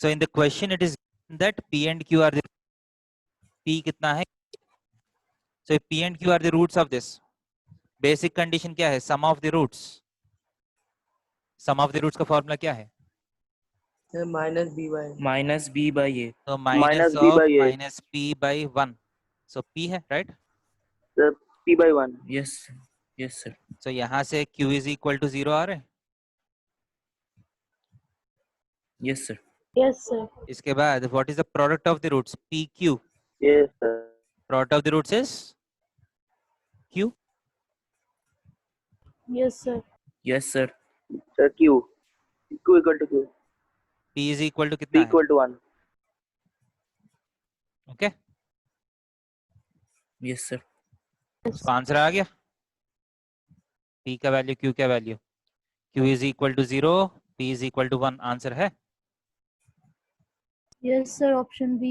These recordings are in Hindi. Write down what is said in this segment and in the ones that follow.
So in the question it is that P and Q are the P कितना है? So P and Q are the roots of this. Basic condition क्या है? Sum of the roots. Sum of the roots का formula क्या है? Minus b by -b/a. So minus b of by a. minus P by 1. So P है, right? Sir, p by 1. Yes, yes sir. So यहाँ से Q is equal to 0 आ रहे हैं. Yes sir. Yes, sir. इसके बाद what is the product of the roots? PQ. Yes, sir. Product of the roots is Q. Yes, sir. Yes sir. Sir, q. q equal to q. P is equal to p कितना है? equal to 1. Okay. Yes sir. So answer आ गया. P का वैल्यू, Q का value. Q is equal to 0, P is equal to 1. Answer है. Yes, sir. Option B.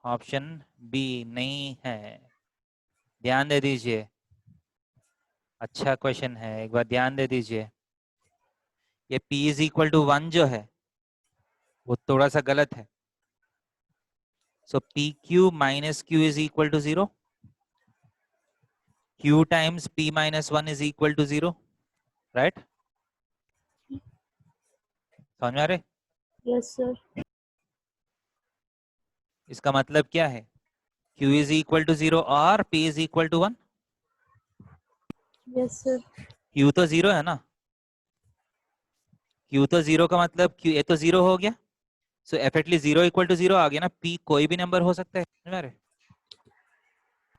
Option B नहीं है. ध्यान दे दीजिए. अच्छा क्वेश्चन है, एक बार ध्यान दे दीजिए. ये P is equal to 1 जो है वो थोड़ा सा गलत है. So PQ minus Q is equal to 0. Q times P minus 1 is equal to 0. Right? समझ में आ रहे? Yes, sir. इसका मतलब क्या है? Q is equal to 0 और P is equal to 1. Yes, sir. Q तो 0 है ना. Q तो 0 का मतलब Q ये तो 0 हो गया. So effectively 0 equal to 0 आ गया ना. P कोई भी नंबर हो सकता है. समझ में आ रहे?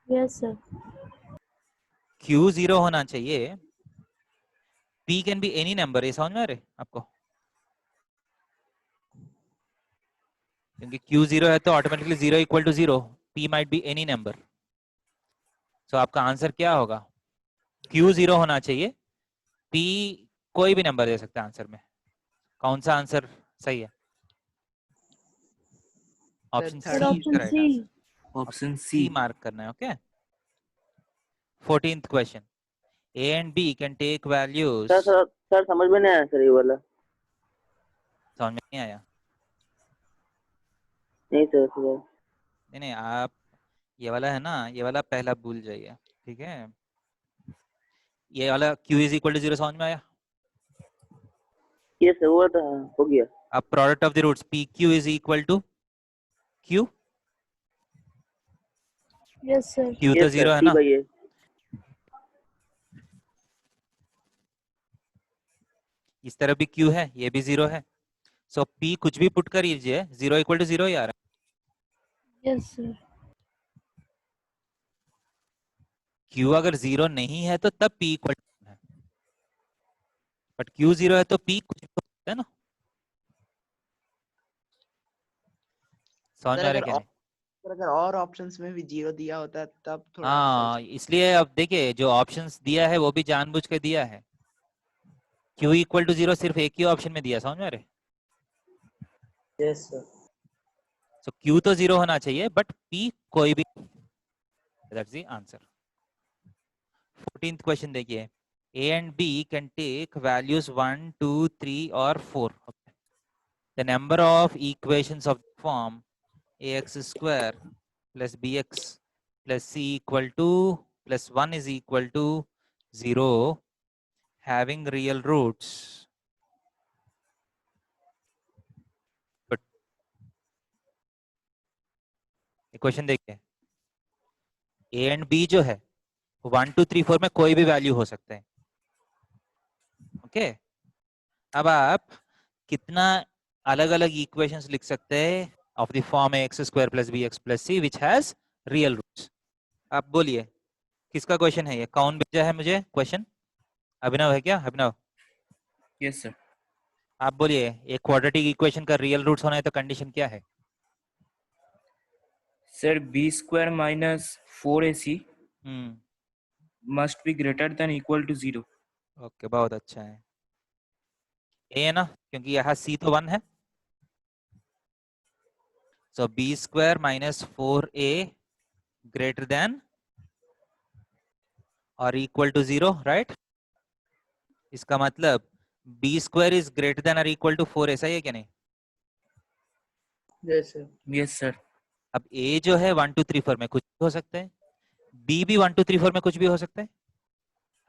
Yes, sir. Q 0 होना चाहिए. P can be any number. ये समझ में आ रहे आपको? क्योंकि Q 0 है तो automatically 0 equal to 0. P might be any number. So आपका आंसर क्या होगा? Q 0 होना चाहिए. P कोई भी नंबर दे सकता है आंसर में. कौन सा आंसर सही है? ऑप्शन Sir, सी Option correct C. Answer. Option सी C. मार्क करना है. Okay. 14th question. A and B can take values. Sir समझ में नहीं आया सर ये वाला. समझ में नहीं आया? नहीं सर. नहीं आप ये वाला है ना, ये वाला पहला भूल जाइए. ठीक है. ये वाला Q is equal to 0 समझ में आया? ये सर हुआ था, हो गया. अब product of the roots PQ is equal to Q. Yes, sir. Q तो 0 है p ना. by a. इस तरफ भी Q है, ये भी 0 है. सो P कुछ भी पुट कर लीजिए, 0 equal to 0 ही आ रहा है. Yes, sir. Q अगर 0 नहीं है तो तब P इक्वल है. बट Q 0 है तो P कुछ भी हो सकता है ना. समझ में आ रहा है क्या नहीं? अगर और ऑप्शंस में भी 0 दिया होता तब थोड़ा हाँ, इसलिए अब देखिए जो ऑप्शंस दिया है वो भी जानबूझ के दिया है. Q इक्वल टू 0 सिर्फ एक ही ऑप्शन में दिया. समझ में आ रहे? Yes sir. सो Q तो 0 होना चाहिए बट P कोई भी. That's the answer. 14th question देखिए. A and B can take values 1, 2, 3 or 4. Okay. The number of equations of the form ax square plus bx plus c equal to plus 1 is equal to 0 having real roots. But question देखिए. A and B जो है 1, 2, 3, 4 में कोई भी वैल्यू हो सकते हैं. ओके. अब आप कितना अलग अलग इक्वेशंस लिख सकते हैं of the form x square plus b x plus c which has real roots. आप बोलिए किसका क्वेश्चन है ये? कौन भेजा है मुझे क्वेश्चन? अभिनव है क्या? अभिनव. Yes sir. आप बोलिए एक क्वाड्रेटिक इक्वेशन का रियल रूट्स होना है तो कंडीशन क्या है? Sir, b² minus 4ac must be greater than equal to 0. Okay, बहुत अच्छा है. ए है ना, क्योंकि यहाँ सी तो 1 है. सो b² minus 4a greater than or equal to 0, right? इसका मतलब b² is greater than or equal to 4, ऐसा ही है क्या नहीं? Yes, sir. Yes, sir. अब A जो है 1 2 3 4 में कुछ भी हो सकता है, B भी 1 2 3 4 में कुछ भी हो सकता है,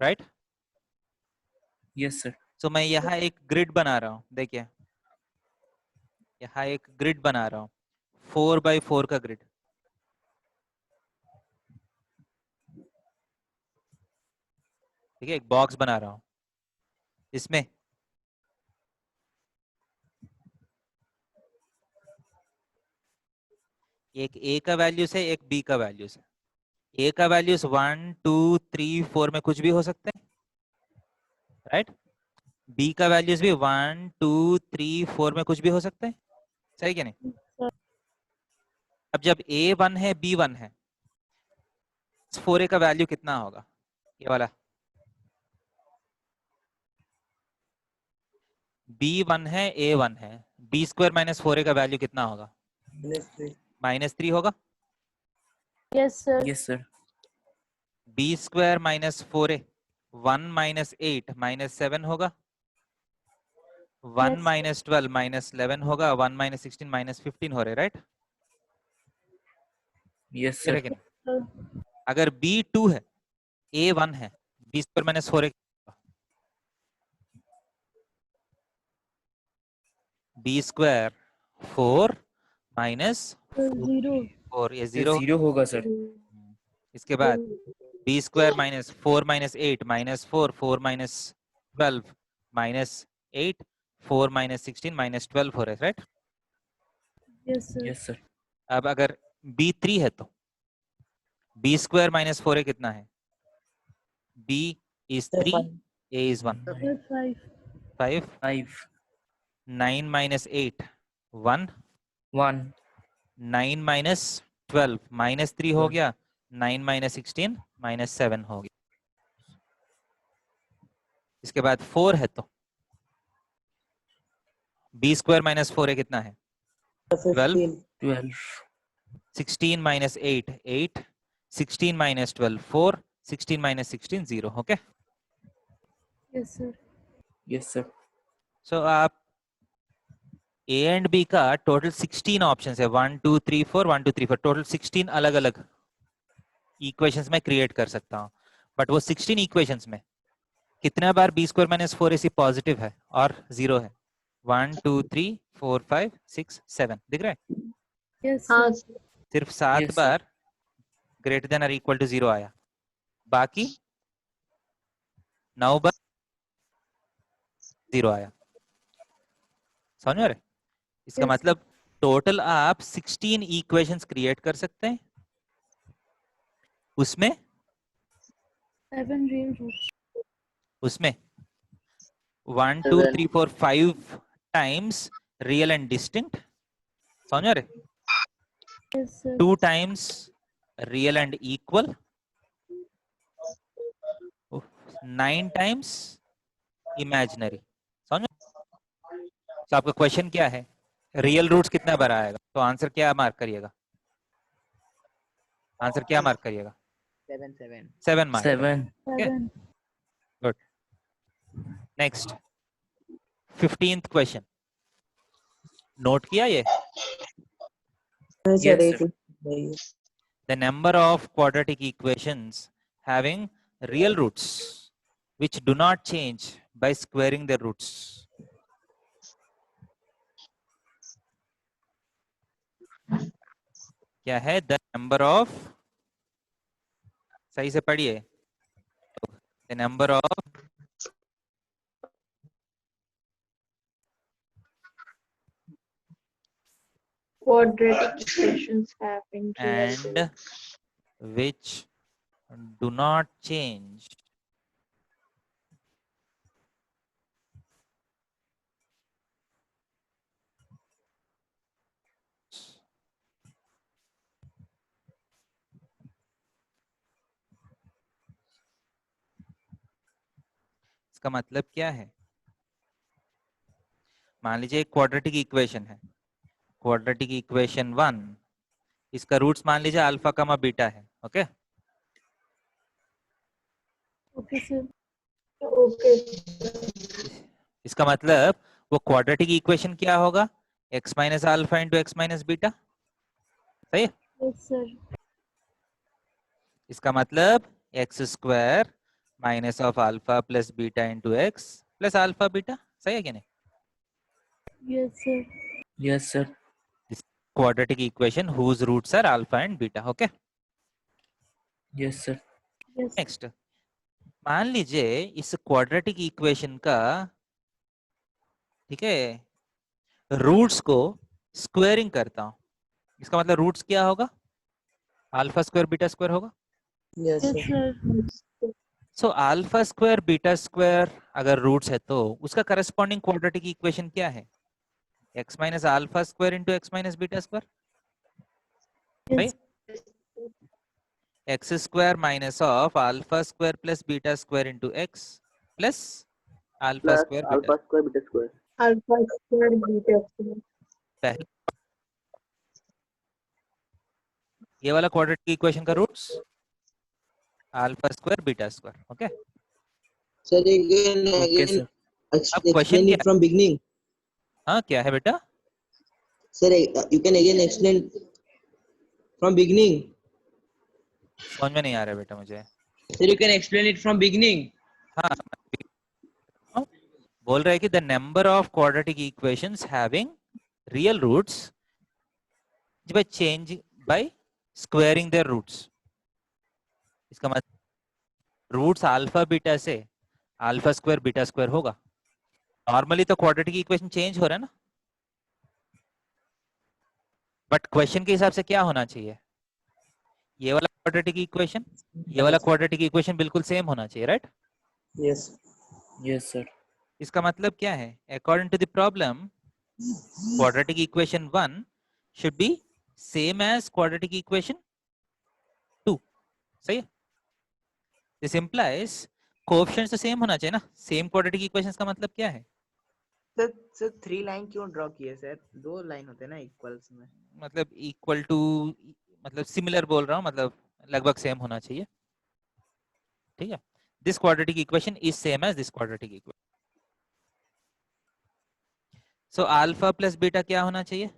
राइट? Yes, sir. सो मैं यहाँ एक ग्रिड बना रहा हूँ, देखिए यहाँ एक ग्रिड बना रहा हूँ, 4 by 4 का ग्रिड। ठीक है, एक बॉक्स बना रहा हूँ, इसमें एक A का वैल्यूज है, एक B का वैल्यूज है। A का वैल्यूज 1 2 3 4 में कुछ भी हो सकते हैं, राइट? B का वैल्यूज भी 1 2 3 4 में कुछ भी हो सकते हैं, सही क्या नहीं? अब जब A 1 है B 1 है, 4A का वैल्यू कितना होगा? ये वाला B 1 है A 1 है, B स्क्वायर माइनस 4A का वैल्यू कितना होगा? -3 होगा। Yes, sir. Yes, sir. B square minus 4A 1 minus 8 minus 7 होगा, 1 Yes. माइनस 12 माइनस 11 होगा, 1 माइनस 16 माइनस 15 हो रहे, राइट? Yes, ये sir. रखें। Sir. अगर B 2 है A 1 है, B square minus 4A, B square 4 minus Zero. 4, ये Sir, 0। 0 होगा sir. इसके बाद B square minus 4 minus 8 minus 4, 4 minus 12 minus 8, 4 minus 16 minus 12 हो रहे, right? Yes, sir. Yes, sir. अब अगर B 3 है तो B स्क्वायर माइनस 4A कितना है? B is 3, A is 1, Sir, five. 5, 5, 9 minus 8, 1, 1, 9 minus 12, minus 3 हो गया, 9 minus 16, माइनस 7 हो गया। इसके बाद 4 है तो B स्क्वायर माइनस 4A कितना है? 12, 12, 16 minus 8, 8, 16 minus 12, 4, 16 minus 16, 0, okay? Yes, sir. yes sir. सो आप A एंड B का टोटल 16 ऑप्शंस है, 1 2 3 4, 1 2 3 4, टोटल 16 अलग अलग इक्वेशंस में क्रिएट कर सकता हूँ। बट वो 16 इक्वेशंस में कितना बार B square minus 4AC positive है और 0 है? 1 2 3 4 5 6 7, दिख रहा है? Yes, sir. सिर्फ 7 Yes, sir. बार ग्रेटर देन और इक्वल टू 0 आया, बाकी 9 बार 0 आया। समझ में आ रहा है? इसका Yes, मतलब टोटल आप 16 इक्वेशंस क्रिएट कर सकते हैं, उसमें 7 real roots. 1 2 3 4 5 times real and distinct, समझ में आ रहा है? Yes, sir. 2 times real and equal, 9 times imaginary. समझ में? तो आपका क्वेश्चन क्या है? रियल रूट्स कितना बार आएगा? तो आंसर क्या मार्क करिएगा? आंसर क्या मार्क करिएगा? 7 mark. 7, 7. Good. Next 15th question, note किया ये? yes sir. The number of quadratic equations having real roots which do not change by squaring their roots. क्या है? The number of, सही से पढ़िए, the number of Quadratic equations having and which do not change इसका मतलब क्या है? मान लीजिए एक क्वाड्रेटिक इक्वेशन है, क्वाड्रेटिक इक्वेशन 1, इसका रूट्स मान लीजिए अल्फा कमा बीटा है, ओके? Okay, sir. Okay. इसका मतलब वो क्वाड्रेटिक इक्वेशन क्या होगा? x minus alpha into x minus beta, सही है? Yes, sir. इसका मतलब x square minus of alpha plus beta into x plus alpha beta, सही है कि नहीं? Yes, sir. Yes, sir. This quadratic equation whose roots are alpha and beta. Okay. Yes, sir. Yes. Next, मान लीजिए इस क्वाड्रेटिक इक्वेशन का, ठीक है, रूट्स को स्क्वायरिंग करता हूं, इसका मतलब रूट्स क्या होगा? अल्फा स्क्वायर बीटा स्क्वायर होगा. Yes, Yes, sir. So alpha square beta square अगर रूट्स है तो उसका करस्पॉन्डिंग क्वाड्रेटिक इक्वेशन क्या है? x minus alpha square into x minus beta square, Yes. x square minus of alpha square plus beta square into x plus alpha plus square alpha beta. Square beta square. Alpha square beta square. पहले ये वाला क्वाड्रेटिक इक्वेशन का roots alpha square beta square. Okay, Sir, again, Okay, again, sir. अब क्वेश्चन explain क्या it from beginning. हाँ क्या है बेटा? Sir, you can again explain from beginning. समझ में नहीं आ रहा बेटा मुझे. Sir, you can explain it from beginning. हाँ, बोल रहे हैं कि the number of quadratic equations having real roots by change by squaring their roots. इसका मतलब रूट्स अल्फा बीटा से अल्फा स्क्वायर बीटा स्क्वायर होगा. नॉर्मली तो क्वाड्रेटिक इक्वेशन चेंज हो रहा है ना, बट क्वेश्चन के हिसाब से क्या होना चाहिए? ये वाला क्वाड्रेटिक इक्वेशन, ये वाला क्वाड्रेटिक इक्वेशन बिल्कुल सेम होना चाहिए, राइट? Yes. Yes, sir. इसका मतलब क्या है? According to the problem quadratic equation 1 should be same as quadratic equation 2. सही है? This implies coefficients तो सेम होना चाहिए ना. सेम quadratic equations का मतलब क्या है? सर 3 लाइन क्यों ड्रॉ किए सर? 2 लाइन होते हैं ना इक्वल्स में. मतलब इक्वल टू, मतलब सिमिलर बोल रहा हूँ, मतलब लगभग सेम होना चाहिए. ठीक है? This quadratic equation is same as this quadratic equation. So alpha plus beta क्या होना चाहिए?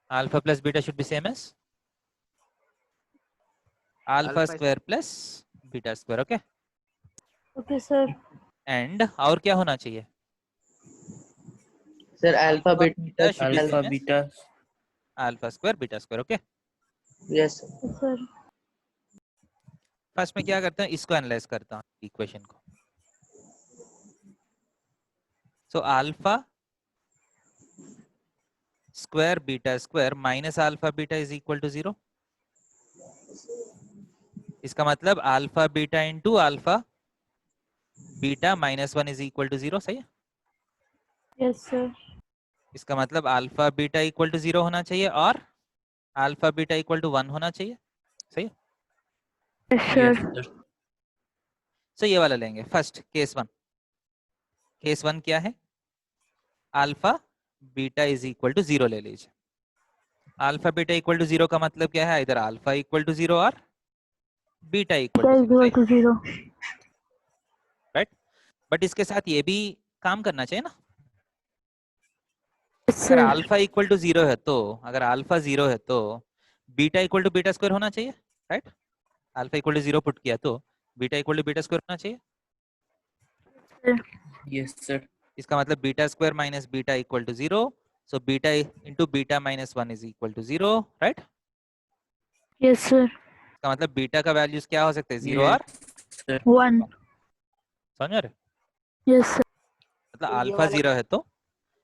Alpha plus beta should be same as alpha Alpha square plus beta square. Okay? Okay, sir. And और क्या होना चाहिए? Sir, alpha beta. should be Alpha same as beta. alpha square beta square. Okay? Yes. Sir. Yes, sir. First में क्या करते हैं, इसको एनालाइज करता हूँ इक्वेशन को. So alpha square beta square minus alpha beta is equal to 0. इसका मतलब alpha beta into alpha beta minus 1 is equal to 0. सही है? Yes, sir. इसका मतलब अल्फा बीटा इक्वल टू 0 होना चाहिए और अल्फा बीटा इक्वल टू 1 होना चाहिए. सही है? Yes, sir. Yes, sir. सो ये वाला लेंगे. First case 1. केस 1 क्या है? Alpha beta is equal to 0 ले लीजिए. अल्फा बीटा इक्वल टू 0 का मतलब क्या है? इधर अल्फा इक्वल टू 0 और beta equal Beta to equal 0. to 0. Right? But इसके साथ ये भी काम करना चाहिए ना. Yes, अगर sir. अल्फा इक्वल टू 0 है तो, अगर अल्फा 0 है तो beta equal to beta square होना चाहिए. Right? Alpha equal to 0 put किया तो beta equal to beta square होना चाहिए. Yes, sir. इसका मतलब beta square minus beta equal to 0. So beta into beta minus 1 is equal to 0. Right? Yes, sir. इसका मतलब बीटा का वैल्यूज क्या हो सकते हैं? 0 और Yes, sir. 1. समझ रहे? Yes, sir. मतलब तो ये अल्फा वाला 0 है तो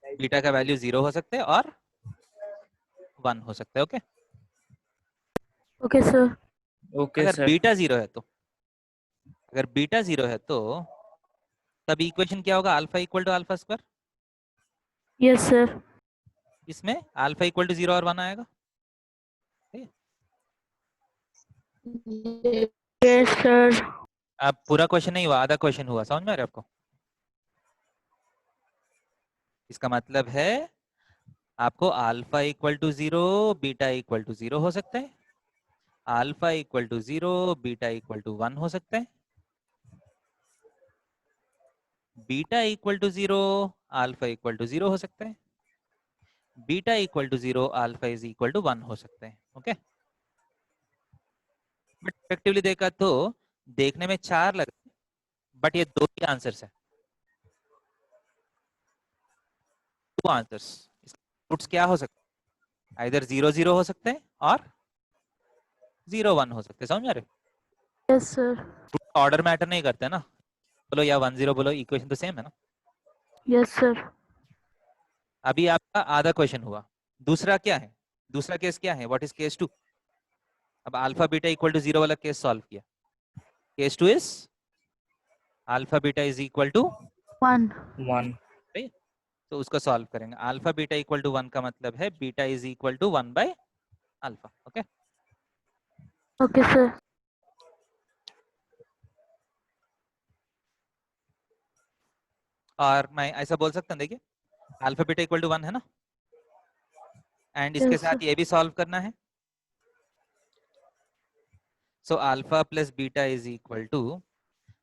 बीटा का वैल्यू 0 हो सकते हैं और 1 हो सकता है. ओके? Okay, sir. Okay, अगर sir. बीटा 0 है तो, अगर बीटा 0 है तो तब इक्वेशन क्या होगा? Alpha equal to alpha square. Yes, sir. इसमें अल्फा इक्वल टू 0 और 1 आएगा. Yes, sir. अब पूरा क्वेश्चन नहीं हुआ, आधा क्वेश्चन हुआ. समझ में आ रहा है आपको? इसका मतलब है आपको alpha equal to 0 beta equal to 0 हो सकता है, alpha equal to 0 beta equal to 1 हो सकता है, beta equal to 0 alpha equal to 0 हो सकता है, beta equal to 0, alpha is equal to 1 हो सकते हैं। ओके, बट इफेक्टिवली देखा तो देखने में 4 लग, बट ये 2 ही आंसर्स है, 2 आंसर्स। रूट्स क्या हो सकते हैं? आइदर 0 0 हो सकते हैं और 0 1 हो सकते हैं। समझ रहे? Yes, sir. ऑर्डर मैटर नहीं करते ना, बोलो या 1 0 बोलो, इक्वेशन तो सेम है ना। Yes, sir. अभी आपका आधा क्वेश्चन हुआ। दूसरा क्या है? दूसरा केस क्या है? What is case 2? अब अल्फा बीटा इक्वल टू 0 वाला केस सॉल्व किया। Case 2 is alpha beta is equal to 1. 1. तो उसको सॉल्व करेंगे। अल्फा बीटा इक्वल टू 1 का मतलब है beta is equal to 1 by alpha. Okay, Okay, sir. और मैं ऐसा बोल सकता हूँ, देखिए अल्फा बीटा इक्वल टू 1 है ना, एंड इसके Yes, साथ sir. ये भी सॉल्व करना है। So alpha plus beta is equal to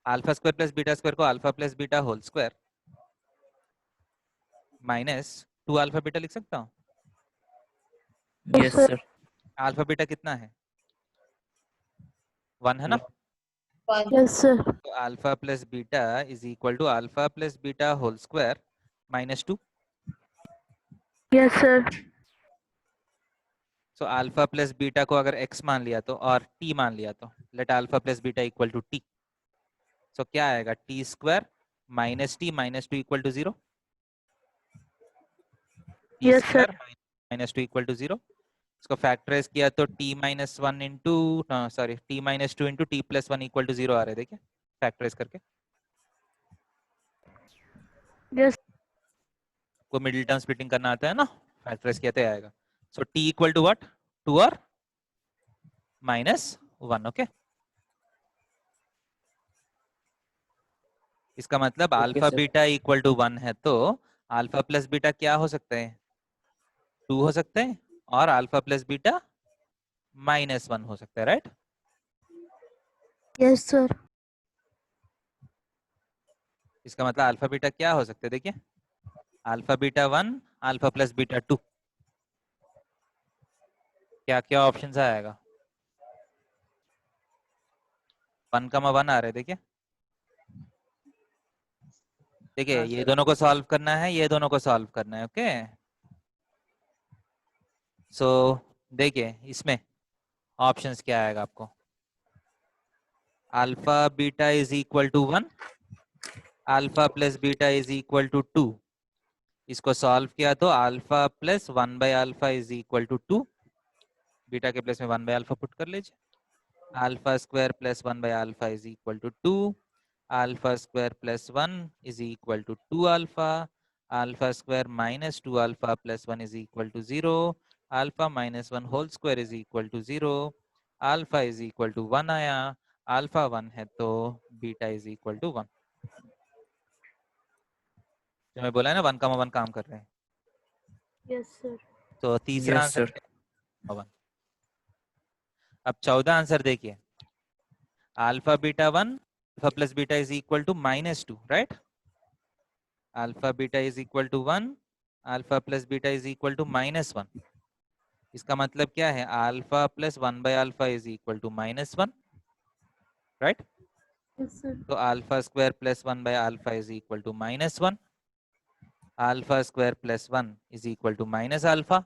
alpha square plus beta square को alpha plus beta whole square minus 2 alpha beta लिख सकता हूँ। Yes, sir. sir. Alpha beta कितना है? 1 है ना। Yes, sir. तो alpha plus beta is equal to alpha plus beta whole square minus 2। Yes, sir. So alpha plus beta को अगर x मान लिया तो और t मान लिया तो let alpha plus beta equal to t। So क्या आएगा? T square minus t minus 2 equal to 0। T Yes, sir. Square minus 2 equal to 0। इसको फैक्टराइज किया तो t minus 1 into sorry t minus 2 into t plus 1 equal to 0 आ रहा है। देखिए फैक्टराइज करके Yes. को मिडिल टर्म स्प्लिटिंग करना आता है ना, फैक्टराइज किया तो आएगा। So t equal to what? 2 और माइनस 1। ओके, इसका मतलब Okay, alpha sir. Beta equal to 1 है तो अल्फा प्लस बीटा क्या हो सकता है? 2 हो सकते हैं और अल्फा प्लस बीटा माइनस 1 हो सकता है, राइट? Yes, sir. इसका मतलब अल्फा बीटा क्या हो सकता है? देखिए alpha beta 1 alpha plus beta 2, क्या क्या ऑप्शन आएगा? 1 कमा 1 आ रहे हैं। देखिए देखिए हाँ, ये सर। दोनों को सॉल्व करना है, ये दोनों को सॉल्व करना है। ओके, सो देखिए इसमें ऑप्शंस क्या आएगा आपको? Alpha beta is equal to 1, alpha plus beta is equal to 2। इसको सॉल्व किया तो alpha plus 1 by alpha is equal to 2। Beta के प्लेस में 1 बाय अल्फा पुट कर लीजिए। Alpha square plus 1 by alpha is equal to 2। Alpha square plus 1 is equal to 2 alpha. Alpha square minus 2 alpha plus 1 is equal to 0। Alpha minus 1 whole square is equal to 0। Alpha is equal to 1 आया। अल्फा 1 है तो बीटा इज इक्वल टू 1। जो मैं बोला है ना 1 कमा 1 काम कर रहे हैं। Yes, sir. तो तीसरा Yes, आंसर sir. क्या है? 1। अब 14 आंसर देखिए। Alpha beta 1 alpha plus beta is equal to minus 2, right? Alpha beta is equal to 1, alpha plus beta is equal to minus 1। इसका मतलब क्या है? Alpha plus 1 by alpha is equal to minus 1, right? Yes, sir. तो alpha square plus 1 by alpha is equal to minus 1। Alpha square plus 1 is equal to minus alpha.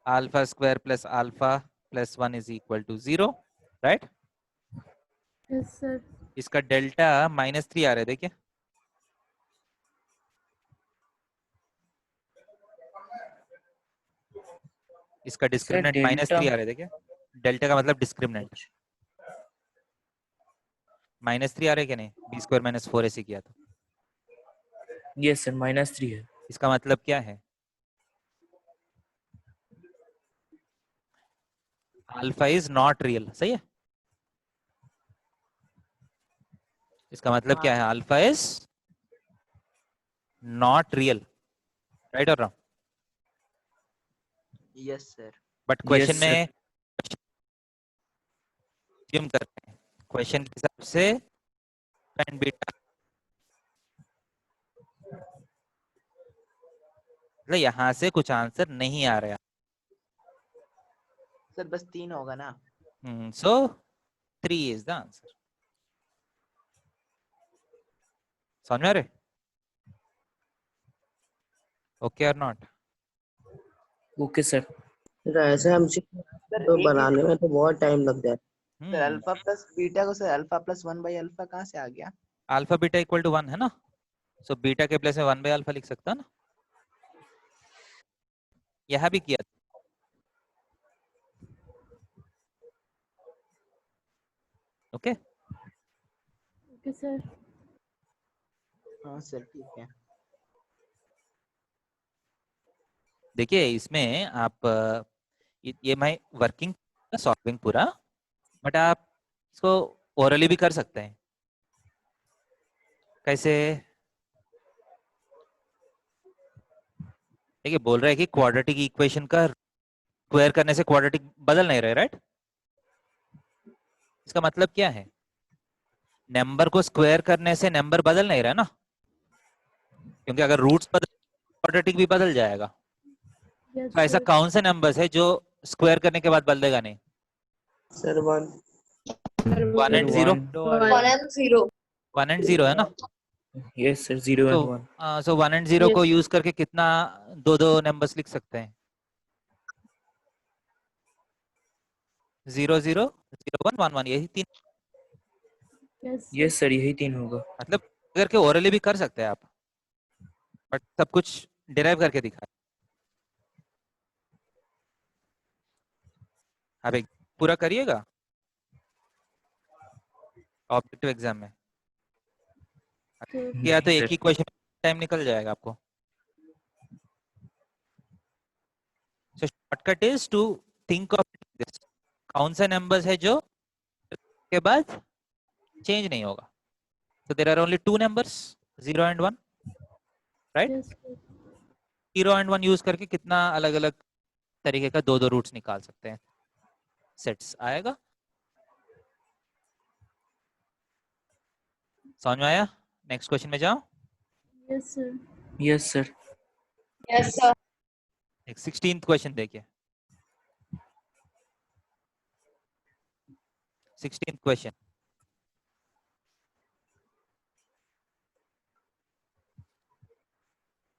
Alpha square plus alpha plus 1 is equal to 0, right? Yes, sir. इसका डेल्टा माइनस 3 आ रहा है। देखिए इसका डिस्क्रिमिनेंट माइनस 3 आ रहा है। देखिए डेल्टा का मतलब डिस्क्रिमिनेंट माइनस 3 आ रहा है कि नहीं? बी स्क्वायर माइनस 4 ऐसे किया था। Yes, sir. -3 है. इसका मतलब क्या है? अल्फा इज नॉट रियल, सही है? इसका मतलब क्या है? Alpha is not real, right और wrong? Yes sir. But question Yes, sir. में assume करते हैं क्वेश्चन के हिसाब से एंड बीटा मतलब यहाँ से कुछ आंसर नहीं आ रहा। सर बस 3 होगा ना? सो 3 इज द आंसर। समझ में आ रहे? ओके और नॉट? Okay sir. सर ऐसे हम सर तो एक ही बनाने में तो बहुत टाइम लग जाए। सर अल्फा प्लस बीटा को sir alpha plus 1 by alpha कहाँ से आ गया? अल्फा बीटा इक्वल टू 1 है ना, सो बीटा के प्लेस में 1 बाई अल्फा लिख सकता है ना। यह भी किया। Okay okay sir. हाँ सर ठीक है। देखिए इसमें आप ये मैं वर्किंग सॉल्विंग पूरा, बट आप इसको ओरली भी कर सकते हैं। कैसे? देखिए बोल रहा है कि क्वाड्रेटिक इक्वेशन का स्क्वायर करने से क्वाड्रेटिक बदल नहीं रहे, राइट? इसका मतलब क्या है? नंबर को स्क्वायर करने से नंबर बदल नहीं रहा ना, क्योंकि अगर रूट्स बदल क्वाड्रेटिक भी बदल जाएगा। यस तो ऐसा सर। कौन से नंबर्स है जो स्क्वायर करने के बाद बदलेगा नहीं? सर 1 1 एंड 0, 1 एंड 0 है ना। यस सर, 0 तो and 1. सो 1 एंड 0 को Yes. यूज करके कितना दो नंबर्स लिख सकते हैं? 0 0 0 1 1 1, यही 3। यस यस सर, यही 3 होगा। मतलब अगर के ओरली भी कर सकते हैं आप, बट सब कुछ डिराइव करके दिखा। आप एक पूरा करिएगा ऑब्जेक्टिव एग्जाम में। सर। किया तो एक सर ही क्वेश्चन टाइम निकल जाएगा आपको। So shortcut is to think of this, कौन से नंबर्स है जो के बाद चेंज नहीं होगा। so there are only two numbers, 0 and 1, right? Yes sir. 0 and 1 use करके कितना अलग अलग तरीके का दो रूट्स निकाल सकते हैं, सेट्स आएगा। समझ में आया? नेक्स्ट क्वेश्चन में जाओ। Yes sir. Yes sir. एक 16th क्वेश्चन देखिए। 16th क्वेश्चन,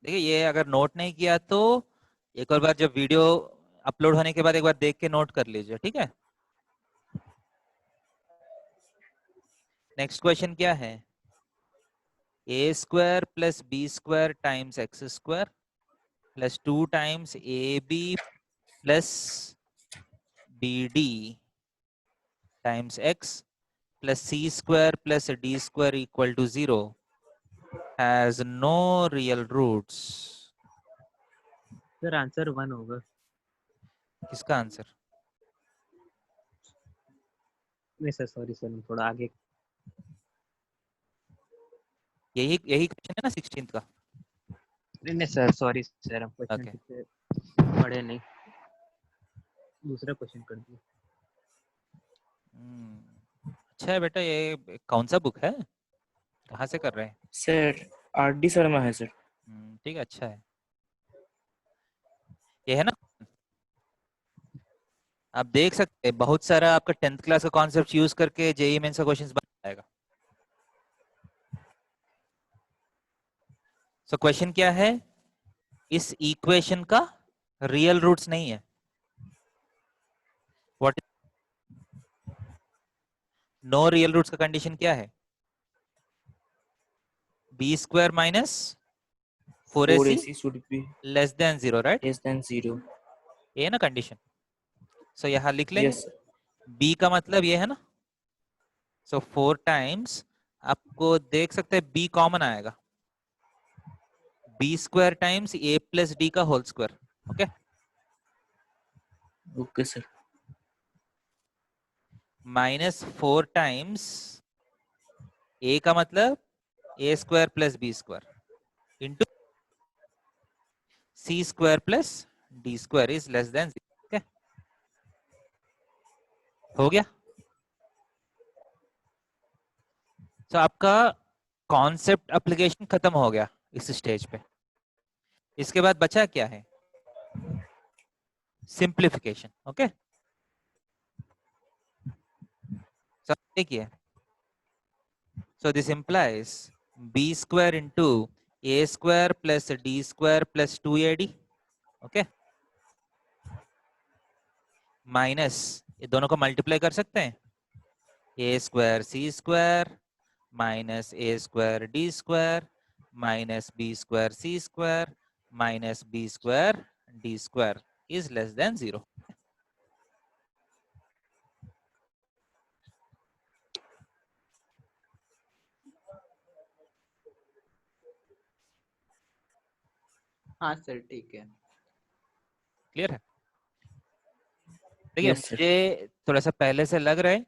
देखिए ये अगर नोट नहीं किया तो एक और बार जब वीडियो अपलोड होने के बाद एक बार देख के नोट कर लीजिए, ठीक है? नेक्स्ट क्वेश्चन क्या है? A square plus b square times x square plus 2 times a b plus b d times x plus c square plus d square equal to 0 has no real roots. Sir answer 1 होगा। किसका आंसर? नहीं सर सॉरी सर थोड़ा आगे। यही क्वेश्चन है ना 16th का? नहीं सर सॉरी सर हम क्वेश्चन Okay. ठीक से पढ़े नहीं, दूसरा क्वेश्चन कर दिया। अच्छा है बेटा, ये कौन सा बुक है, कहाँ से कर रहे हैं? सर RD शर्मा है सर। ठीक है, अच्छा है। ये है ना, आप देख सकते हैं बहुत सारा आपका 10th क्लास का कॉन्सेप्ट यूज करके जेईई मेंस का क्वेश्चंस बन जाएगा। सो क्वेश्चन क्या है? इस इक्वेशन का रियल रूट्स नहीं है। व्हाट नो रियल रूट्स का कंडीशन क्या है? B square minus 4ac AC should be less than 0, right? less than 0. ये ना कंडीशन। सो यहां लिख लेंगे Yes sir. बी का मतलब ये है ना। सो 4 टाइम्स, आपको देख सकते हैं बी कॉमन आएगा, b square times a plus d का whole square. Okay, Okay sir. Minus 4 times a का मतलब a square plus b square into c square plus d square is less than 0। Okay, हो गया? तो आपका कॉन्सेप्ट एप्लीकेशन खत्म हो गया इस स्टेज पे। इसके बाद बचा क्या है? सिंप्लीफिकेशन. ओके, सब देखिए. So this implies b square into a square plus d square plus 2ad. Okay, minus ये दोनों को मल्टीप्लाई कर सकते हैं. a square c square minus a square d square minus b square c square minus b square d square is less than 0. हाँ सर ठीक है. क्लियर है? देखिए Yes, sir. मुझे थोड़ा सा पहले से लग रहा है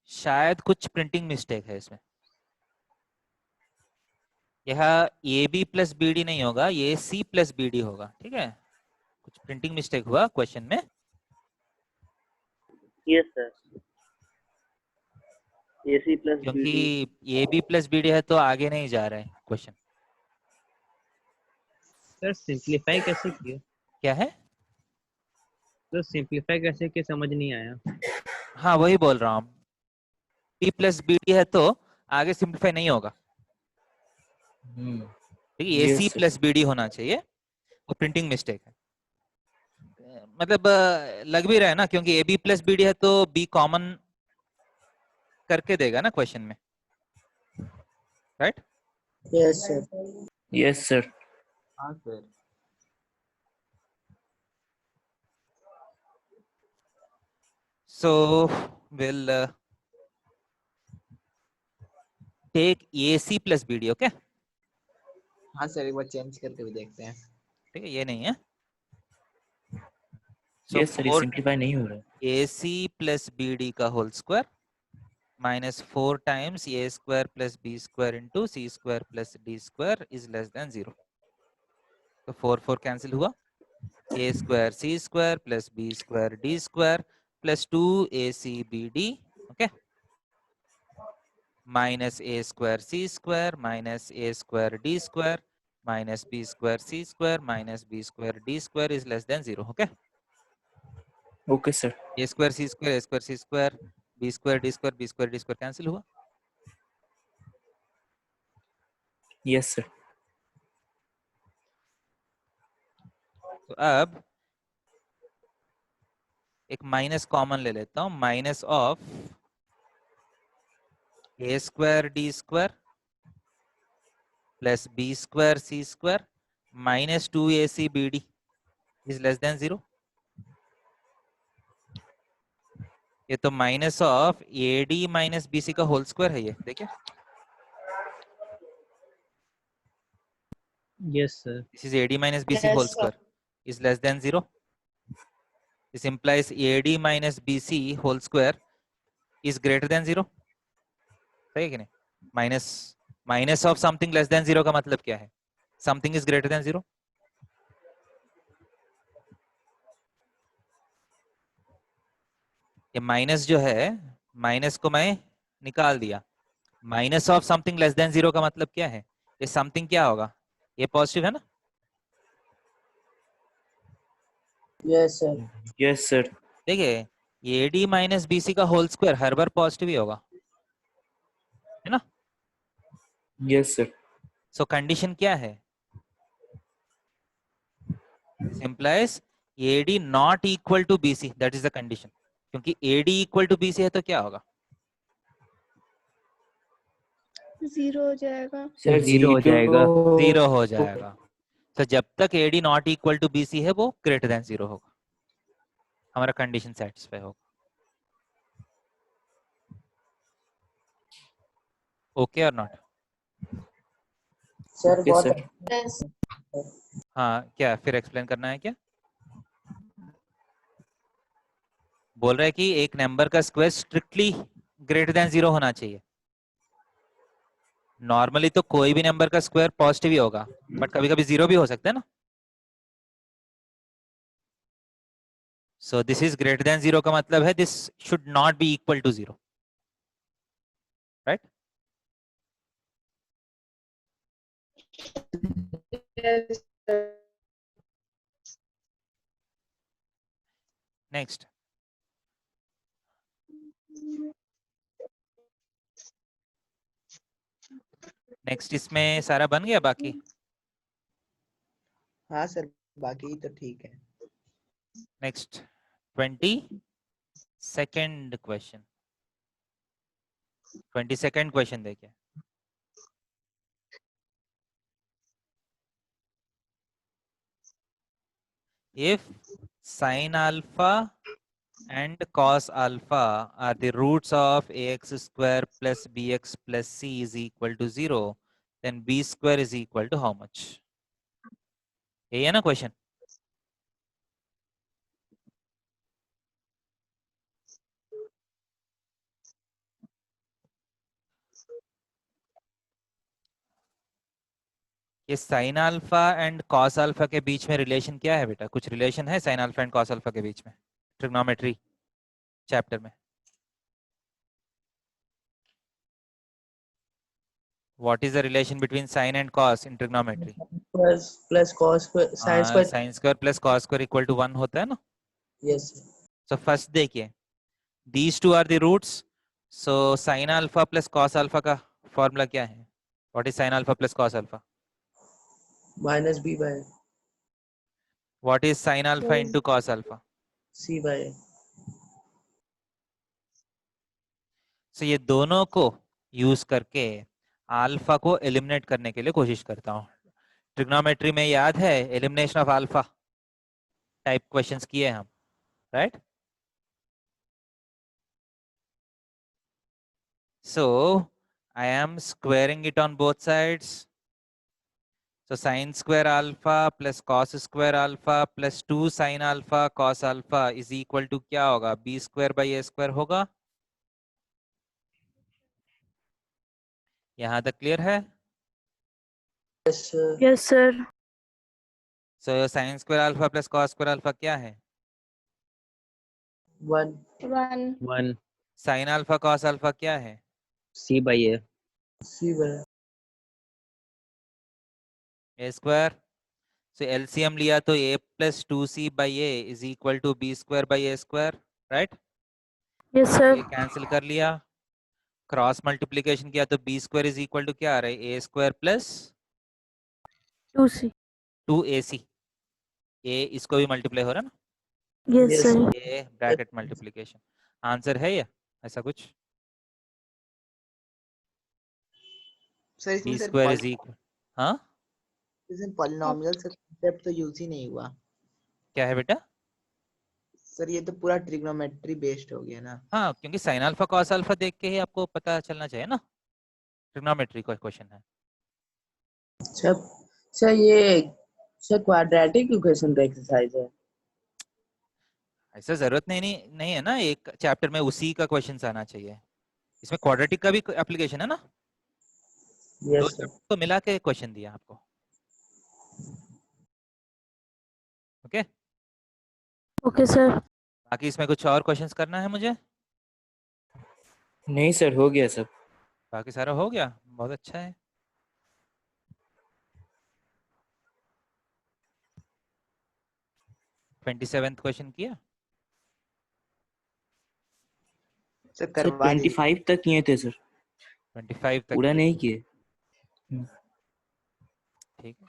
शायद कुछ प्रिंटिंग मिस्टेक है इसमें. यह a b plus b d नहीं होगा, ये सी प्लस बी डी होगा. ठीक है, कुछ प्रिंटिंग मिस्टेक हुआ क्वेश्चन में. यस सर, AC प्लस क्योंकि BD. A b plus b d है तो आगे नहीं जा रहा है क्वेश्चन. सर सिंपलीफाई कैसे किया? क्या है? तो सिंपलीफाई कैसे किया समझ नहीं आया. हाँ वही बोल रहा हूँ. बी प्लस बी डी है तो आगे सिंप्लीफाई नहीं होगा. ठीक है, ए Yes, सी sir. प्लस बी डी होना चाहिए. वो प्रिंटिंग मिस्टेक है. मतलब लग भी रहा है ना, क्योंकि a b plus b d है तो बी कॉमन करके देगा ना क्वेश्चन में. Right? Yes, sir. Yes, sir. हाँ sir. So we'll take AC plus BD. Okay, हाँ सर एक बार चेंज करके भी देखते हैं. ठीक है, ये नहीं है. So Yes, sir. ये 4 simplify नहीं हो रहा है. AC plus BD का whole square minus 4 times A square plus B square into C square plus D square is less than 0. तो 4 कैंसिल हुआ. A square C square plus B square D square plus 2AC BD. Okay, minus A square C square minus A square D square minus B square C square minus B square D square is less than 0. Okay, Okay, sir. A square C square, A square C square, B square D square, B square D square cancel हुआ. Yes, sir. तो अब एक माइनस कॉमन ले लेता हूं. Minus of A square D square plus B square C square minus 2AC BD is less than 0. ये तो minus of AD minus BC का होल स्क्वायर है. ये देखिए, yes sir. this is AD minus BC Yes, whole sir. square is less than 0. This implies AD minus BC whole square is greater than 0. सही है कि नहीं? Minus of something less than 0 का मतलब क्या है? Something is greater than 0. ये माइनस जो है, माइनस को मैं निकाल दिया. Minus of something less than 0 का मतलब क्या है? ये समथिंग क्या होगा? ये पॉजिटिव है ना? Yes, sir. Yes, sir. देखिए, ये AD माइनस BC का होल स्क्वायर हर बार पॉजिटिव ही होगा, है ना? Yes, sir. सो कंडीशन क्या है? implies AD not equal to BC. that is the condition. क्योंकि AD equal to BC है तो क्या होगा? 0 हो जाएगा. Sir, Zero हो जाएगा. 0 हो जाएगा. तो जब तक AD not equal to BC है वो greater than 0 होगा. हमारा कंडीशन सेटिस्फाई होगा. ओके और not? Sir, Okay, what? sir. Yes. हाँ, क्या फिर एक्सप्लेन करना है क्या? बोल रहा है कि एक नंबर का स्क्वायर स्ट्रिक्टली ग्रेटर देन 0 होना चाहिए. नॉर्मली तो कोई भी नंबर का स्क्वायर पॉजिटिव ही होगा, बट कभी कभी 0 भी हो सकता है ना. So this is greater than 0 का मतलब है this should not be equal to 0. Right? Yes, sir. Next, next इसमें सारा बन गया बाकी? हाँ सर, बाकी तो ठीक है। Next 22nd question, 22nd question देखिए। If sin alpha and cos alpha are the roots of ax square plus bx plus c is equal to 0, then b square is equal to how much? यही है ना क्वेश्चन? ये sine alpha and cos alpha के बीच में रिलेशन क्या है बेटा? कुछ रिलेशन है sine alpha and cos alpha के बीच में ट्रिग्नोमेट्री चैप्टर में? What is the relation between sin and cos in trigonometry? plus cos square sin square. sin square plus cos square equal to 1 होता है ना? Yes. So first देखिए, these two are the roots. So sin alpha plus cos alpha का फॉर्मूला क्या है? What is sin alpha plus cos alpha? Minus b by What is sin alpha into cos alpha? c by a. So ये दोनों को यूज करके अल्फा को एलिमिनेट करने के लिए कोशिश करता हूँ। ट्रिग्नोमेट्री में याद है elimination of alpha type questions किए हम, right? So I am squaring it on both sides. So sin square alpha plus cos square alpha plus 2 sin alpha cos alpha is equal to क्या होगा? b square by a square होगा। यहाँ तक क्लियर है? Yes sir. Yes sir. So sin square alpha plus cos square alpha क्या है? 1 1 1 sin alpha cos alpha क्या है? c by a c by a square। So LCM लिया तो a plus 2c by a is equal to b square by a square, right? Yes sir. ये कैंसिल कर लिया, क्रॉस मल्टीप्लीकेशन किया तो b square is equal to क्या आ रहा है? a square plus 2c 2ac। a इसको भी मल्टीप्लाई हो रहा है ना? Yes Yes. सर। ये ब्रैकेट मल्टीप्लिकेशन आंसर है ये, ऐसा कुछ? सर इसमें b sir square is equal, हाँ इसमें पॉलिनॉमियल से कॉन्सेप्ट तो यूज ही नहीं हुआ क्या है बेटा? सर, ये तो पूरा ट्रिग्नोमेट्री बेस्ड हो गया ना। हाँ, क्योंकि साइन अल्फा कॉस अल्फा देख के ही आपको पता चलना चाहिए ना, ट्रिग्नोमेट्री का क्वेश्चन है। अच्छा सर ये सर क्वाड्रेटिक इक्वेशन का एक्सरसाइज है। ऐसा जरूरत नहीं है ना, एक चैप्टर में उसी का क्वेश्चन आना चाहिए। इसमें क्वाड्रेटिक का भी एप्लीकेशन है ना, दो यस सर। चैप्टर को मिला के क्वेश्चन दिया आपको। Okay, okay sir. बाकी इसमें कुछ और क्वेश्चंस करना है मुझे? नहीं सर, हो गया सब। बाकी सारा हो गया, बहुत अच्छा है। ट्वेंटी सेवेंथ क्वेश्चन किया? सर सर करवा दीजिए। 25 तक किए थे सर, 25 तक पूरा किए? नहीं किए। ठीक है,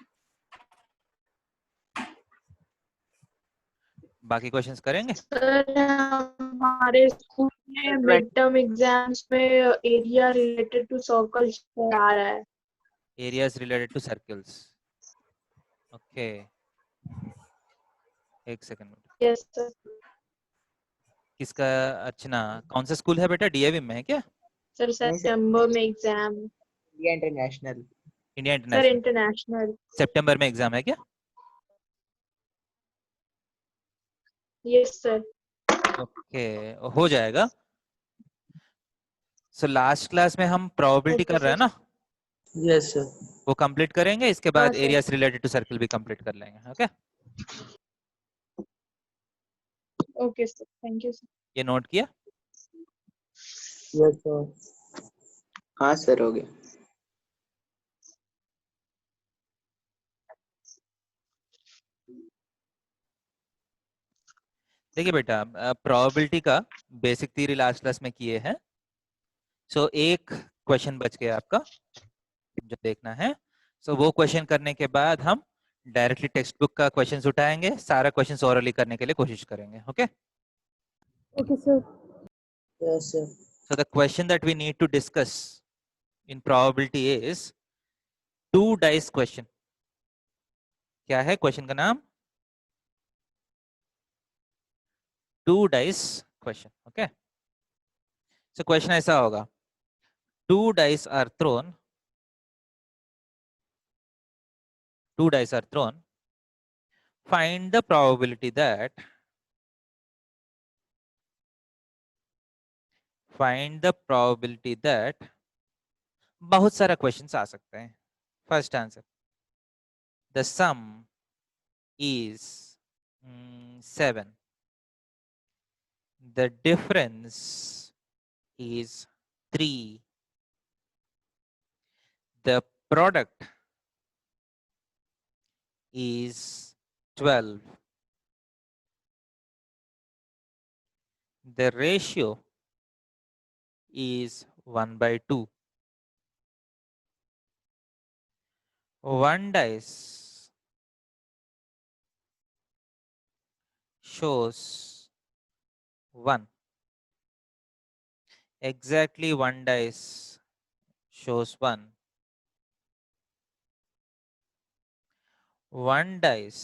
बाकी क्वेश्चंस करेंगे? सर हमारे स्कूल में मिड टर्म एग्जाम्स में एरिया रिलेटेड टू सर्कल्स आ रहा है। Areas related to circles, okay, एक सेकंड। Yes sir. किसका? अर्चना, कौन सा स्कूल है बेटा? डीएवी में है क्या? सर नहीं सर, सितंबर में exam. India international. India sir international international. सितंबर में एग्जाम है क्या? Yes sir. ओके, हो जाएगा। सो लास्ट क्लास में हम प्रोबेबिलिटी ओके कर रहे हैं सर। ना, यस सर। वो कंप्लीट करेंगे, इसके हाँ बाद sir. Areas related to circle भी कंप्लीट कर लेंगे। Okay, okay sir, thank you sir. ये नोट किया? Yes sir. हाँ सर, हो गया। देखिए बेटा, प्रोबेबिलिटी का बेसिक थ्योरी लास्ट क्लास में किए हैं। सो एक क्वेश्चन बच गया आपका जो देखना है। सो वो क्वेश्चन करने के बाद हम डायरेक्टली टेक्स्ट बुक का क्वेश्चन उठाएंगे, सारा क्वेश्चन ओरली करने के लिए कोशिश करेंगे। Okay, Okay, sir. Yes, sir. So the question that we need to discuss in probability is 2 dice question. क्या है क्वेश्चन का नाम? 2 dice question. Okay, so question ऐसा होगा, 2 dice are thrown, 2 dice are thrown, find the probability that, बहुत सारा क्वेश्चन आ सकते हैं। First answer, the some is 7, the difference is 3, the product is 12, the ratio is 1/2. One dice shows 1. Exactly one dice shows 1. One dice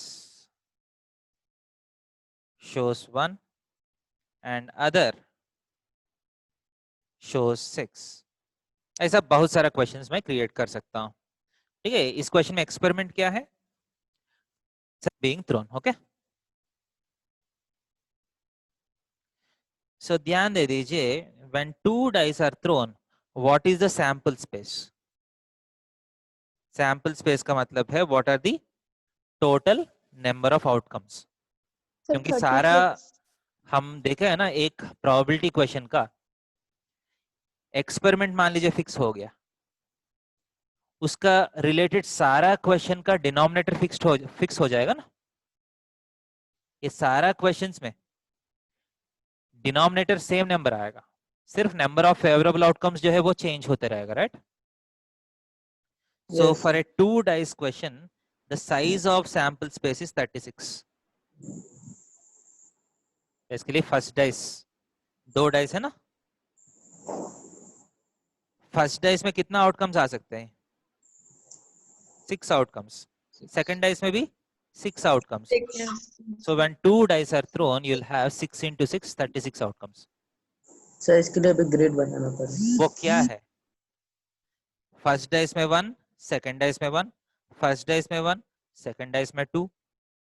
shows 1 and other shows 6. ऐसा बहुत सारा क्वेश्चंस मैं क्रिएट कर सकता हूं। ठीक है, इस क्वेश्चन में एक्सपेरिमेंट क्या है? Being throne. ओके, सो ध्यान दे दीजिए, when 2 dice are thrown, what is the sample space? Sample space का मतलब है what are the total number of outcomes. Sir, क्योंकि सारा 36. हम देखे है ना, एक प्रोबेबिलिटी क्वेश्चन का एक्सपेरिमेंट मान लीजिए फिक्स हो गया, उसका रिलेटेड सारा क्वेश्चन का डिनोमिनेटर फिक्स हो जाएगा ना। ये सारा क्वेश्चंस में डिनोमिनेटर सेम नंबर आएगा, सिर्फ नंबर ऑफ फेवरेबल आउटकम्स जो है वो चेंज होते रहेगा, right? So Yes, for sir. a 2 dice question, the size of sample space is 36. इसके लिए फर्स्ट डाइस, 2 डाइस है ना, फर्स्ट डाइस में कितना आउटकम्स आ सकते हैं? 6 आउटकम्स। सेकंड डाइस में भी 6 outcomes. Yes. So when 2 dice are thrown, you'll have 6 into 6, 36 outcomes. Sir इसके लिए भी ग्रेड बनाना पड़ेगा। वो क्या है? फर्स्ट डाइस में 1, सेकंड डाइस में 1, फर्स्ट डाइस में 1, सेकंड डाइस में 2,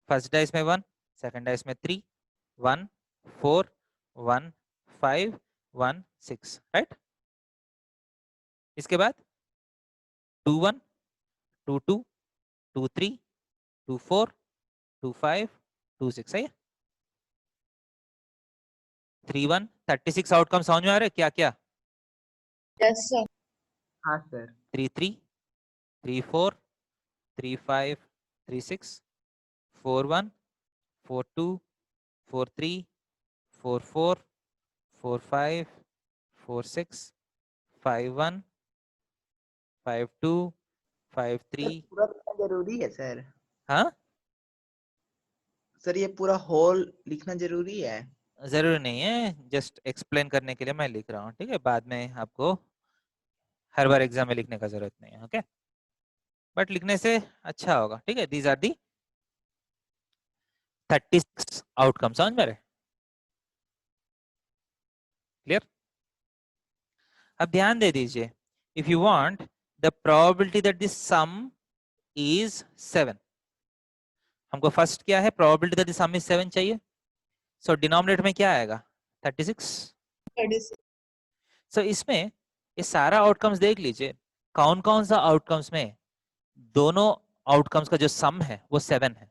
फर्स्ट डाइस में 1, सेकंड डाइस में 3, 1, 4, 1, 5, 1, 6, राइट? इसके बाद 2 1, 2 2, 2 3, 2 4, 2 5, 2 6, सही है? 3 1, 36 आउटकम समझ में आ रहे क्या क्या? Yes, sir. हाँ सर 3 3, 3 4, 3 5, 3 6, 4 1, 4 2, 4 3, 4 4, 4 5, 4 6, 5 1, 5 2, 5 3। पूरा लिखना जरूरी है सर? हाँ, सर ये पूरा होल लिखना जरूरी है? जरूरी नहीं है, जस्ट एक्सप्लेन करने के लिए मैं लिख रहा हूँ। ठीक है, बाद में आपको हर बार एग्जाम में लिखने का जरूरत नहीं है। ओके, बट लिखने से अच्छा होगा। ठीक है, दीज आर दी 36 आउटकम, समझ में रहे? क्लियर? अब ध्यान दे दीजिए, if you want the probability that this some is 7, हमको फर्स्ट क्या है? Probability that this some is 7 चाहिए। सो डिनोमिनेटर में क्या आएगा? 36। 36. सो इसमें ये सारा आउटकम्स देख लीजिए, कौन कौन सा आउटकम्स में दोनों आउटकम्स का जो सम है वो 7 है,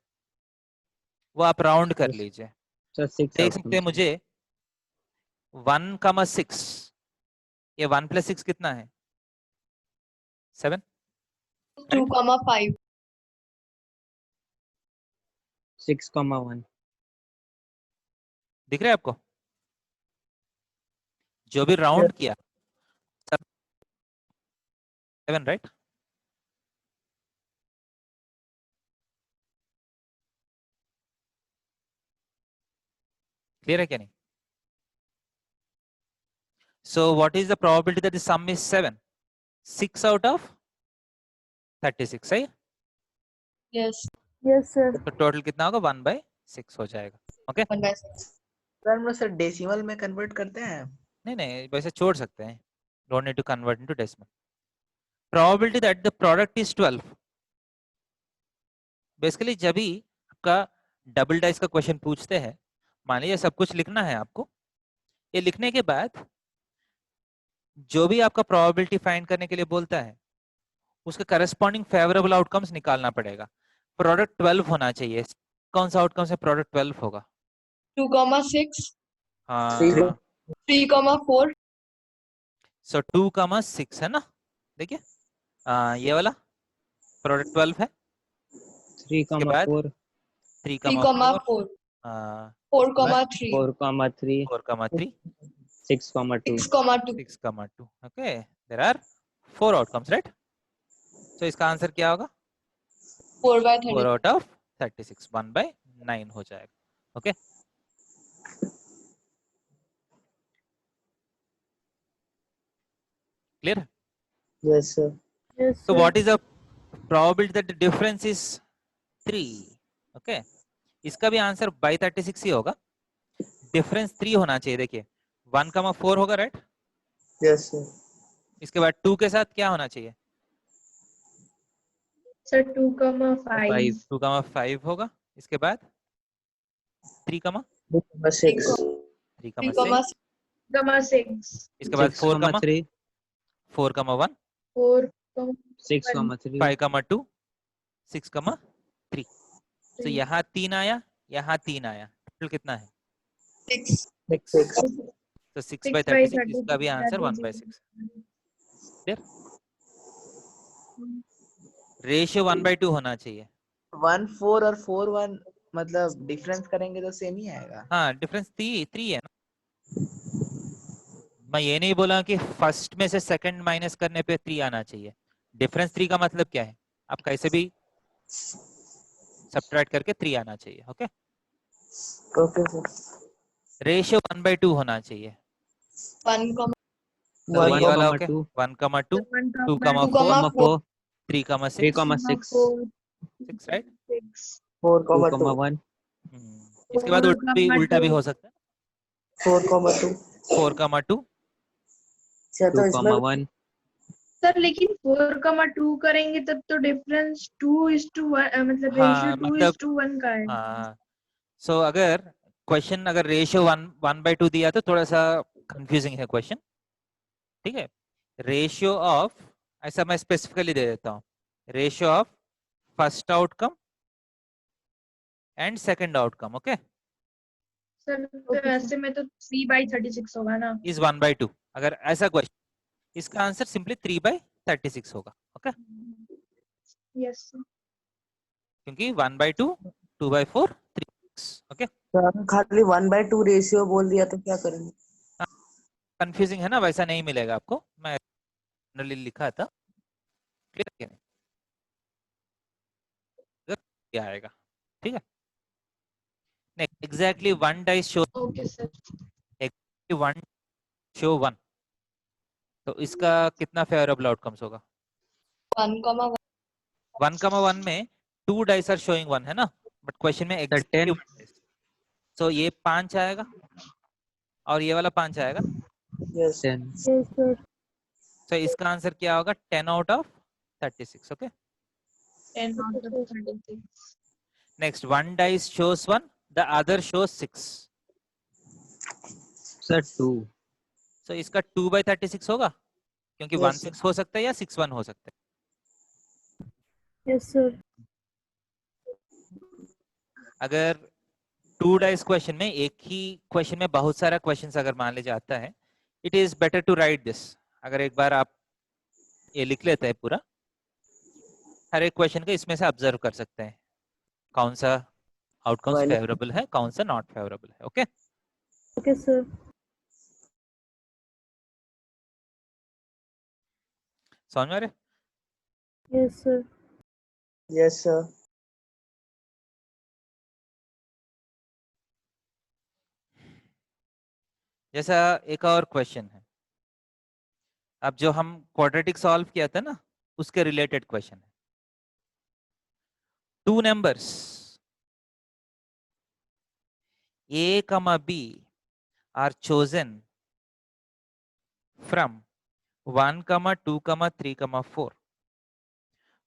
वो आप राउंड कर Yes. लीजिए। सर 6 देख सकते हैं मुझे 1,6, ये 1 + 6 कितना है? 7। 2,5. 6,1 दिख रहा है आपको? जो भी राउंड किया सब 7, राइट? क्लियर है क्या नहीं? So what is the probability that the sum is 7? 6 out of 36, सही? Yes. Yes, sir. तो टोटल कितना होगा? 1/6 हो जाएगा. ओके? 1/6. सर हम लोग सर डेसिमल में कन्वर्ट करते हैं? नहीं वैसे छोड़ सकते हैं. Don't need to convert into decimal. Probability that the product is 12. Basically जब भी आपका डबल डाइस का क्वेश्चन पूछते हैं, मान लीजिए सब कुछ लिखना है आपको. ये लिखने के बाद जो भी आपका प्रोबेबिलिटी फाइंड करने के लिए बोलता है उसके करस्पॉन्डिंग फेवरेबल आउटकम्स निकालना पड़ेगा. प्रोडक्ट 12 होना चाहिए. कौन सा आउटकम से प्रोडक्ट 12 होगा? 2,6. हाँ 3,4. सो 2,6 है ना. देखिए ये वाला प्रोडक्ट 12 है. 3,4 3,4. 4,3. 4,3 4,3 6,2 6,2. 6,2. Okay, there are 4 outcomes, right? So इसका आंसर क्या होगा? 4/30. 4 out of 36, 1/9 हो जाएगा. Okay, clear? Yes, sir. Yes, So sir. what is the probability that the difference is 3? Okay, इसका भी आंसर by 36 ही होगा. डिफरेंस 3 होना चाहिए. देखिए 1,4 होगा, राइट? Yes, sir. इसके बाद 2 के साथ क्या होना चाहिए? Sir, 2,5. 2,5 होगा. इसके बाद 3, 6. 3,6. 3,6. इसके बाद 4,1, 4,1. 6,3 5,2, 6,3. तो यहाँ 3 आया, यहाँ 3 आया. टोटल कितना है? 6. 6. तो 6/36. इसका भी आंसर 1/6. क्लियर? रेशियो 1/2 होना चाहिए. 1 4 और 4 1 मतलब डिफरेंस करेंगे तो सेम ही आएगा. हाँ, डिफरेंस 3 है ना. मैं ये नहीं बोला कि फर्स्ट में से सेकंड माइनस करने पे 3 आना चाहिए. डिफरेंस 3 का मतलब क्या है? आप कैसे भी सब्ट्रैक्ट करके 3 आना चाहिए. Okay, Okay, sir. रेशियो 1/2 होना चाहिए. 1, तो ये वाला ओके. 1,2 1,2, 2,4, 2,4 3,6, 3,6 6, राइट? 4,2. 2,1 इसके बाद उल्टा भी हो सकता है. 4,2. 4,2. अच्छा तो इसमें 2,1 सर लेकिन 4,2 करेंगे तब तो डिफरेंस 2:1 मतलब हाँ, रेशियो मतलब 2:1 का है. हाँ. सो अगर क्वेश्चन अगर रेशियो 1/2 दिया तो थोड़ा सा कंफ्यूजिंग है क्वेश्चन. ठीक है. रेशियो ऑफ, ऐसा मैं स्पेसिफिकली दे देता हूँ, ratio of first outcome and second outcome. Okay, sir तो ऐसे में तो 3/36 होगा ना. इज 1/2. अगर ऐसा क्वेश्चन, इसका आंसर सिंपली 3/36 होगा. Okay, yes sir. क्योंकि 1/2, 2/4, 3/6. ओके, सर खाली 1/2 रेशियो बोल दिया तो क्या करेंगे? कंफ्यूजिंग है ना, वैसा नहीं मिलेगा आपको. मैं जनरली लिखा था. क्लियर क्या नहीं? क्या आएगा? ठीक है. Next, exactly 1 dice show, okay sir. 1 show 1. तो इसका कितना फेवरेबल आउटकम्स होगा? 1,1. 1,1 में 2 डाइस आर शोइंग 1 है ना, बट क्वेश्चन में Certain. सो ये 5 आएगा और ये वाला 5 आएगा. Yes. 10 Yes, sir. सो इसका आंसर क्या होगा? 10 out of 36. Okay, 10 out of 36. Next, 1 dice shows 1, the other shows 6. Sir 2 सो इसका 2/36 होगा, क्योंकि Yes, 1 6 हो सकता है या 6 1 हो सकता है. Yes, sir. अगर 2 डाइस क्वेश्चन में, एक ही क्वेश्चन में बहुत सारा क्वेश्चन अगर मान लीजिए आता है, it is better to write this. अगर एक बार आप ये लिख लेते हैं पूरा, हर एक क्वेश्चन को इसमें से ऑब्जर्व कर सकते हैं कौन सा आउटकम्स Well- फेवरेबल है, कौन सा नॉट फेवरेबल है. Okay, Okay, sir. समझ में आ रहा है? Yes, sir. Yes, sir. जैसा एक और क्वेश्चन है, अब जो हम क्वाड्रेटिक सॉल्व किया था ना, उसके रिलेटेड क्वेश्चन है। Two numbers A, B are chosen from 1, 2, 3, 4.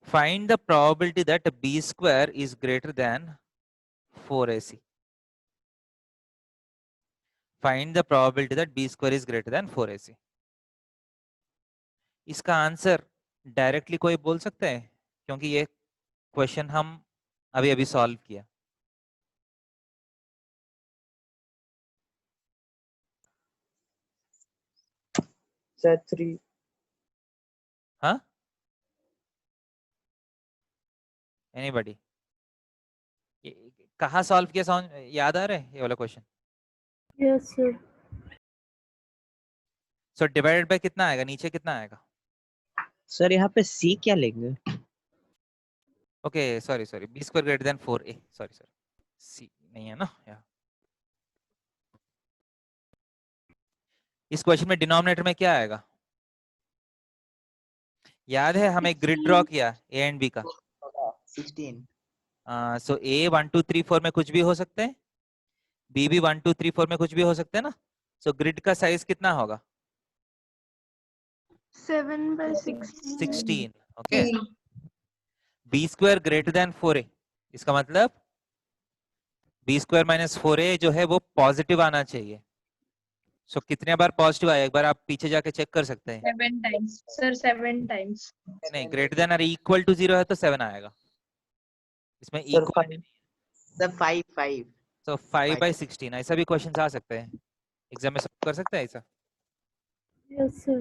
Find the probability that B square is greater than 4AC. Find the probability that B square is greater than 4AC. इसका आंसर डायरेक्टली कोई बोल सकता है, क्योंकि ये क्वेश्चन हम अभी अभी सॉल्व किया। Sir, 3. हाँ, एनीबॉडी कहाँ सॉल्व किया, याद आ रहा है ये वाला question? Yes, sir. So divided by कितना आएगा, नीचे कितना आएगा? सर यहाँ पे सी क्या लेंगे? Okay sorry, B square greater than 4a, sorry C नहीं है ना यहाँ। इस क्वेश्चन में डिनोमिनेटर में क्या आएगा? याद है हमें ग्रिड ड्रॉ किया ए एंड बी का? 16। सो ए 1 2 3 4 में कुछ भी हो सकते हैं, बी भी 1 2 3 4 में कुछ भी हो सकते हैं ना। सो ग्रिड का साइज कितना होगा? 7/16. Okay. B square greater than 4a, इसका मतलब बी स्क्वायर माइनस 4a जो है वो पॉजिटिव आना चाहिए। सो कितने बार पॉजिटिव आया, एक बार आप पीछे जाके चेक कर सकते हैं। 7 times. Sir, 7 times. नहीं, ग्रेटर देन और इक्वल टू 0 है तो 7 आएगा। इसमें Sir, इक्वल 5. सर 5 तो 5/16 ऐसा भी क्वेश्चन आ सकते हैं, एग्जाम में सब कर सकते हैं ऐसा। Yes, sir.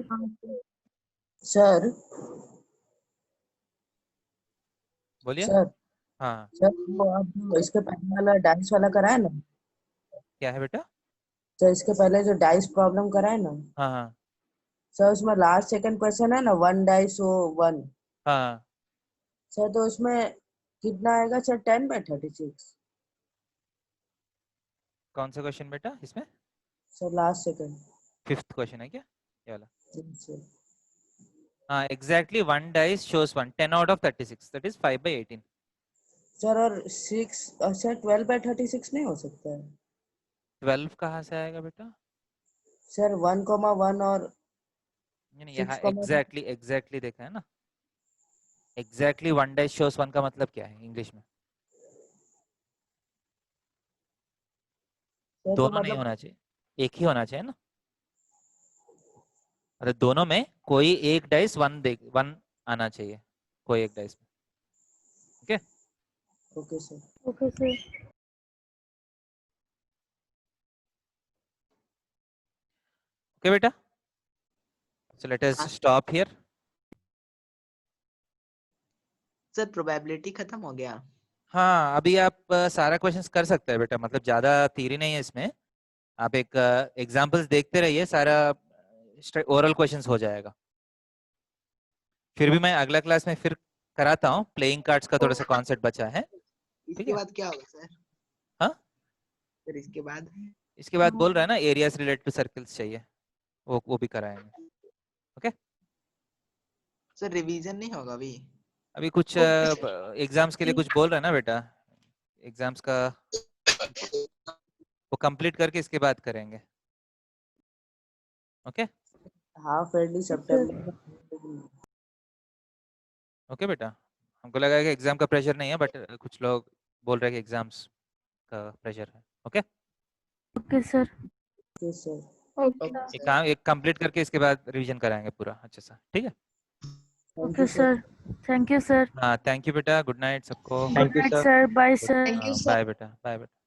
Sir, बोलिए। sir, हाँ, sir, वो आप जो इसके पहले वाला डाइस वाला करा है ना, क्या है बेटा? सर इसके पहले जो डाइस प्रॉब्लम करा है ना, हाँ सर उसमें लास्ट सेकंड क्वेश्चन है ना, 1 डाइस वो 1, हाँ, सर तो उसमें कितना आएगा सर? 10/36 कौन सा क्वेश्चन बेटा इसमें? Sir, last second. 5th question है क्या ये वाला? सर हाँ exactly, 1 dice shows 1, 10 out of 36, that is 5/18। Sir और 6 सर 12/36 नहीं हो सकता है 12 कहाँ से आएगा बेटा? सर? 1,1 और नहीं, यहाँ 6, एग्जैक्टली देखा है ना, एग्जैक्टली 1 डाइस शोज 1 का मतलब क्या है इंग्लिश में? सर तो दोनों नहीं मतलब होना चाहिए, एक ही होना चाहिए ना। अरे दोनों में कोई एक डाइस 1 आना चाहिए, कोई एक डाइस में। Okay okay sir. Okay, sir. Okay बेटा, so let us stop here. Sir probability खत्म हो गया। हाँ अभी आप सारा क्वेश्चंस कर सकते हैं बेटा, मतलब ज्यादा थ्योरी नहीं है इसमें। आप एक एग्जांपल्स देखते रहिए, सारा ओरल क्वेश्चंस हो जाएगा। फिर भी मैं अगला क्लास में फिर कराता हूँ, प्लेइंग कार्ड्स का थोड़ा सा कॉन्सेप्ट बचा है। इसके बाद क्या होगा सर? हाँ सर इसके बाद इसके बाद बोल रहा है ना, एरियाज रिलेटेड टू सर्कल्स चाहिए, वो भी कराएंगे। ओके सर रिवीजन नहीं होगा अभी? अभी कुछ एग्जाम्स के लिए कुछ बोल रहा है ना बेटा, एग्जाम्स का वो कंप्लीट करके इसके बाद करेंगे। ओके हाफ ईयरली सितंबर। ओके बेटा, हमको लगा कि एग्जाम का प्रेशर नहीं है, बट कुछ लोग बोल रहे हैं कि एग्जाम्स का प्रेशर है। Okay Okay, sir. Okay sir. Okay. एक कंप्लीट करके इसके बाद रिवीजन कराएंगे पूरा अच्छे से, ठीक है? Okay, sir. Thank you, sir. हाँ थैंक यू बेटा, गुड नाइट सबको। Good night, sir. Bye, sir. Thank you, sir. Bye बेटा, बाय बेटा।